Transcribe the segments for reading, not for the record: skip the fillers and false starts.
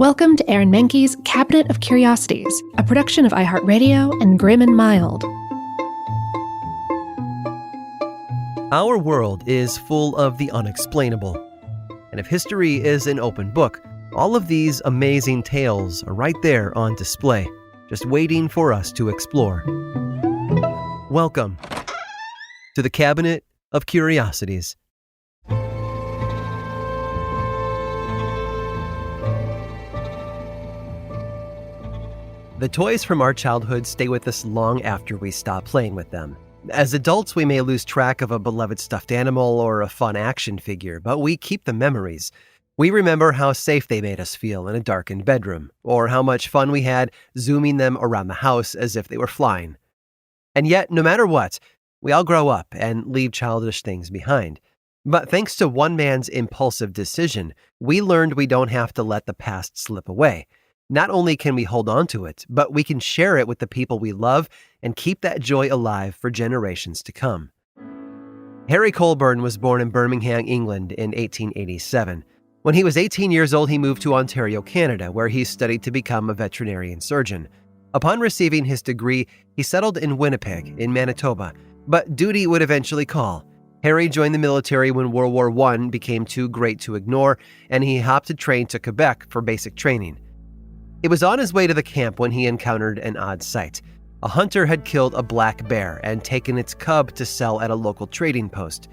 Welcome to Aaron Mahnke's Cabinet of Curiosities, a production of iHeartRadio and Grim and Mild. Our world is full of the unexplainable. And if history is an open book, all of these amazing tales are right there on display, just waiting for us to explore. Welcome to the Cabinet of Curiosities. The toys from our childhood stay with us long after we stop playing with them. As adults, we may lose track of a beloved stuffed animal or a fun action figure, but we keep the memories. We remember how safe they made us feel in a darkened bedroom, or how much fun we had zooming them around the house as if they were flying. And yet, no matter what, we all grow up and leave childish things behind. But thanks to one man's impulsive decision, we learned we don't have to let the past slip away. Not only can we hold on to it, but we can share it with the people we love and keep that joy alive for generations to come. Harry Colburn was born in Birmingham, England in 1887. When he was 18 years old, he moved to Ontario, Canada, where he studied to become a veterinarian surgeon. Upon receiving his degree, he settled in Winnipeg, in Manitoba, but duty would eventually call. Harry joined the military when World War I became too great to ignore, and he hopped a train to Quebec for basic training. It was on his way to the camp when he encountered an odd sight. A hunter had killed a black bear and taken its cub to sell at a local trading post.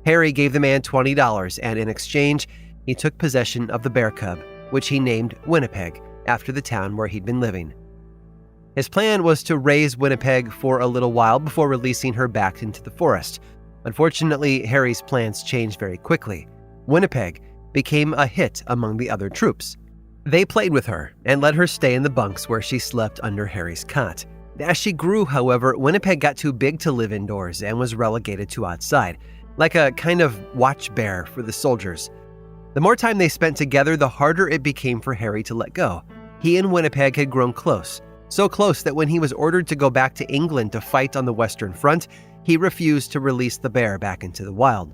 Harry gave the man $20, and in exchange, he took possession of the bear cub, which he named Winnipeg, after the town where he'd been living. His plan was to raise Winnipeg for a little while before releasing her back into the forest. Unfortunately, Harry's plans changed very quickly. Winnipeg became a hit among the other troops. They played with her and let her stay in the bunks where she slept under Harry's cot. As she grew, however, Winnipeg got too big to live indoors and was relegated to outside, like a kind of watch bear for the soldiers. The more time they spent together, the harder it became for Harry to let go. He and Winnipeg had grown close, so close that when he was ordered to go back to England to fight on the Western Front, he refused to release the bear back into the wild.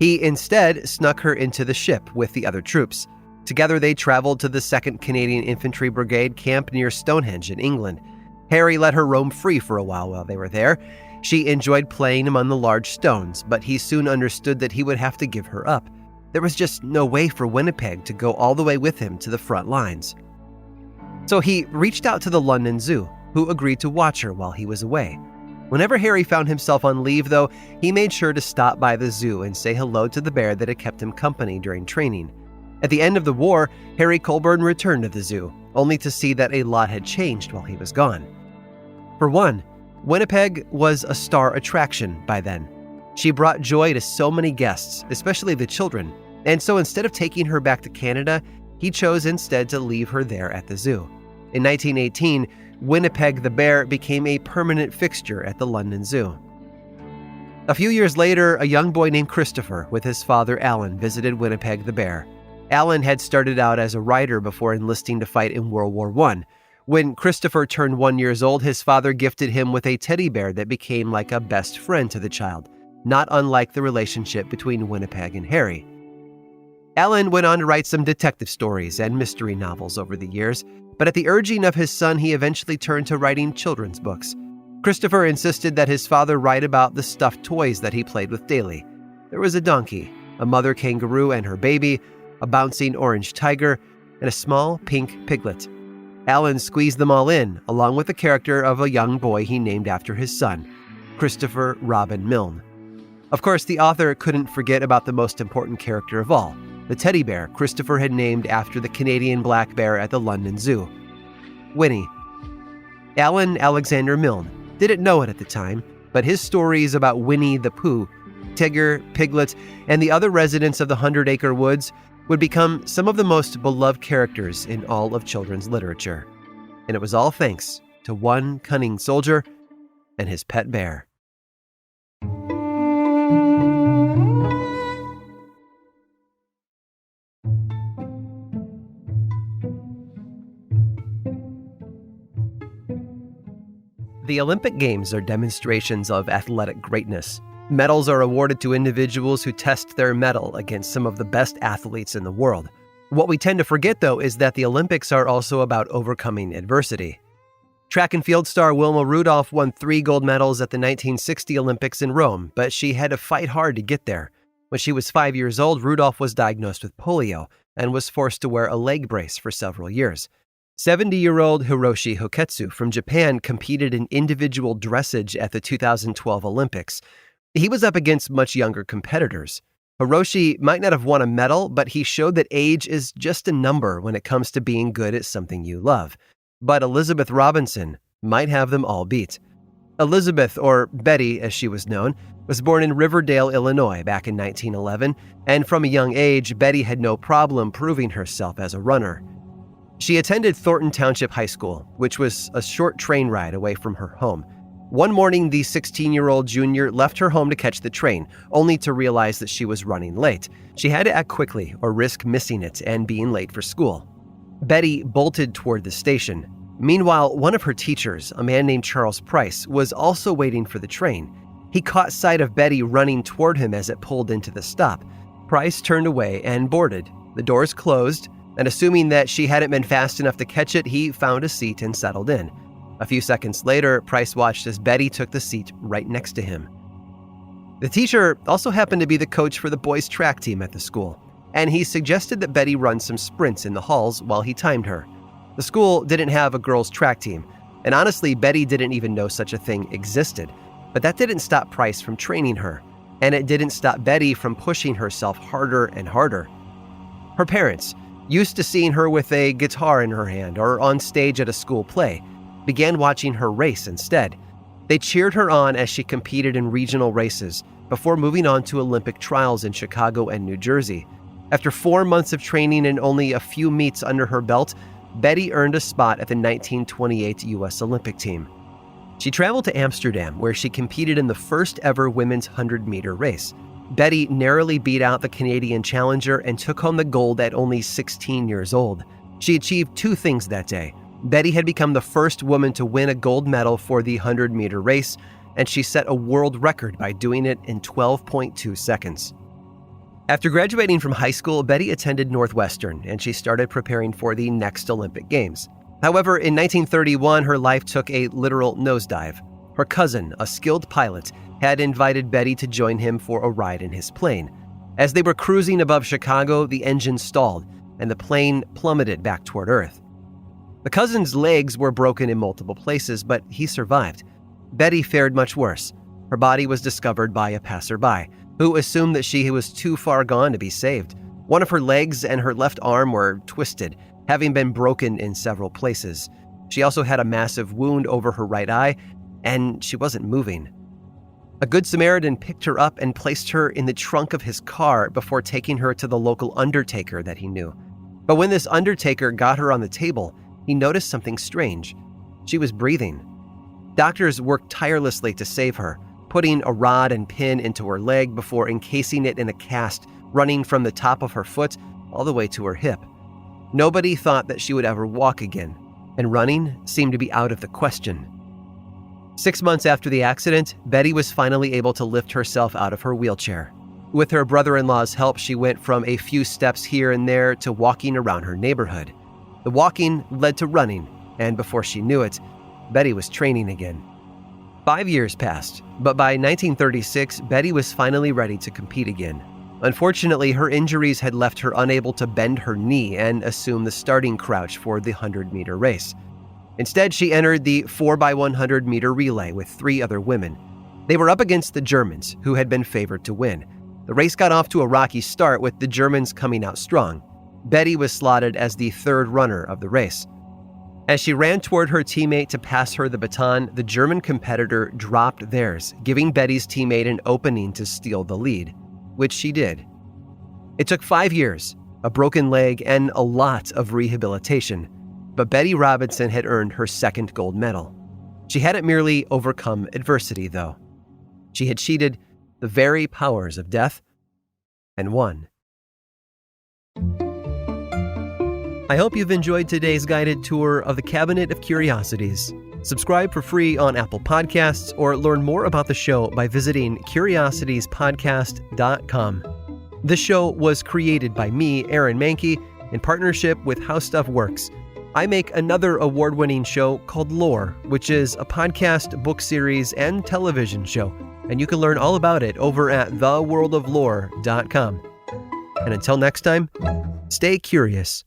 He instead snuck her into the ship with the other troops. Together, they traveled to the 2nd Canadian Infantry Brigade camp near Stonehenge in England. Harry let her roam free for a while they were there. She enjoyed playing among the large stones, but he soon understood that he would have to give her up. There was just no way for Winnipeg to go all the way with him to the front lines. So he reached out to the London Zoo, who agreed to watch her while he was away. Whenever Harry found himself on leave, though, he made sure to stop by the zoo and say hello to the bear that had kept him company during training. At the end of the war, Harry Colburn returned to the zoo, only to see that a lot had changed while he was gone. For one, Winnipeg was a star attraction by then. She brought joy to so many guests, especially the children, and so instead of taking her back to Canada, he chose instead to leave her there at the zoo. In 1918, Winnipeg the bear became a permanent fixture at the London Zoo. A few years later, a young boy named Christopher with his father Alan visited Winnipeg the bear. Alan had started out as a writer before enlisting to fight in World War I. When Christopher turned 1 year old, his father gifted him with a teddy bear that became like a best friend to the child, not unlike the relationship between Winnipeg and Harry. Alan went on to write some detective stories and mystery novels over the years, but at the urging of his son, he eventually turned to writing children's books. Christopher insisted that his father write about the stuffed toys that he played with daily. There was a donkey, a mother kangaroo and her baby, a bouncing orange tiger, and a small pink piglet. Alan squeezed them all in, along with the character of a young boy he named after his son, Christopher Robin Milne. Of course, the author couldn't forget about the most important character of all, the teddy bear Christopher had named after the Canadian black bear at the London Zoo, Winnie. Alan Alexander Milne didn't know it at the time, but his stories about Winnie the Pooh, Tigger, Piglet, and the other residents of the 100-acre woods would become some of the most beloved characters in all of children's literature. And it was all thanks to one cunning soldier and his pet bear. The Olympic Games are demonstrations of athletic greatness. Medals are awarded to individuals who test their mettle against some of the best athletes in the world. What we tend to forget, though, is that the Olympics are also about overcoming adversity. Track and field star Wilma Rudolph won 3 gold medals at the 1960 Olympics in Rome, but she had to fight hard to get there. When she was 5 years old, Rudolph was diagnosed with polio and was forced to wear a leg brace for several years. 70-year-old Hiroshi Hoketsu from Japan competed in individual dressage at the 2012 Olympics. He was up against much younger competitors. Hiroshi might not have won a medal, but he showed that age is just a number when it comes to being good at something you love. But Elizabeth Robinson might have them all beat. Elizabeth, or Betty as she was known, was born in Riverdale, Illinois back in 1911, and from a young age, Betty had no problem proving herself as a runner. She attended Thornton Township High School, which was a short train ride away from her home. One morning, the 16-year-old junior left her home to catch the train, only to realize that she was running late. She had to act quickly or risk missing it and being late for school. Betty bolted toward the station. Meanwhile, one of her teachers, a man named Charles Price, was also waiting for the train. He caught sight of Betty running toward him as it pulled into the stop. Price turned away and boarded. The doors closed, and assuming that she hadn't been fast enough to catch it, he found a seat and settled in. A few seconds later, Price watched as Betty took the seat right next to him. The teacher also happened to be the coach for the boys' track team at the school, and he suggested that Betty run some sprints in the halls while he timed her. The school didn't have a girls' track team, and honestly, Betty didn't even know such a thing existed. But that didn't stop Price from training her, and it didn't stop Betty from pushing herself harder and harder. Her parents, used to seeing her with a guitar in her hand or on stage at a school play, began watching her race instead. They cheered her on as she competed in regional races before moving on to Olympic trials in Chicago and New Jersey. After 4 months of training and only a few meets under her belt, Betty earned a spot at the 1928 U.S. Olympic team. She traveled to Amsterdam, where she competed in the first ever women's 100-meter race. Betty narrowly beat out the Canadian challenger and took home the gold at only 16 years old. She achieved 2 things that day. Betty had become the first woman to win a gold medal for the 100-meter race, and she set a world record by doing it in 12.2 seconds. After graduating from high school, Betty attended Northwestern, and she started preparing for the next Olympic Games. However, in 1931, her life took a literal nosedive. Her cousin, a skilled pilot, had invited Betty to join him for a ride in his plane. As they were cruising above Chicago, the engine stalled, and the plane plummeted back toward Earth. The cousin's legs were broken in multiple places, but he survived. Betty fared much worse. Her body was discovered by a passerby, who assumed that she was too far gone to be saved. One of her legs and her left arm were twisted, having been broken in several places. She also had a massive wound over her right eye, and she wasn't moving. A Good Samaritan picked her up and placed her in the trunk of his car before taking her to the local undertaker that he knew. But when this undertaker got her on the table, he noticed something strange. She was breathing. Doctors worked tirelessly to save her, putting a rod and pin into her leg before encasing it in a cast running from the top of her foot all the way to her hip. Nobody thought that she would ever walk again, and running seemed to be out of the question. 6 months after the accident, Betty was finally able to lift herself out of her wheelchair. With her brother-in-law's help, she went from a few steps here and there to walking around her neighborhood. The walking led to running, and before she knew it, Betty was training again. 5 years passed, but by 1936, Betty was finally ready to compete again. Unfortunately, her injuries had left her unable to bend her knee and assume the starting crouch for the 100-meter race. Instead, she entered the 4x100-meter relay with 3 other women. They were up against the Germans, who had been favored to win. The race got off to a rocky start, with the Germans coming out strong. Betty was slotted as the 3rd runner of the race. As she ran toward her teammate to pass her the baton, the German competitor dropped theirs, giving Betty's teammate an opening to steal the lead, which she did. It took 5 years, a broken leg, and a lot of rehabilitation, but Betty Robinson had earned her 2nd gold medal. She hadn't merely overcome adversity, though. She had cheated the very powers of death and won. I hope you've enjoyed today's guided tour of the Cabinet of Curiosities. Subscribe for free on Apple Podcasts or learn more about the show by visiting curiositiespodcast.com. This show was created by me, Aaron Mahnke, in partnership with How Stuff Works. I make another award-winning show called Lore, which is a podcast, book series, and television show. And you can learn all about it over at theworldoflore.com. And until next time, stay curious.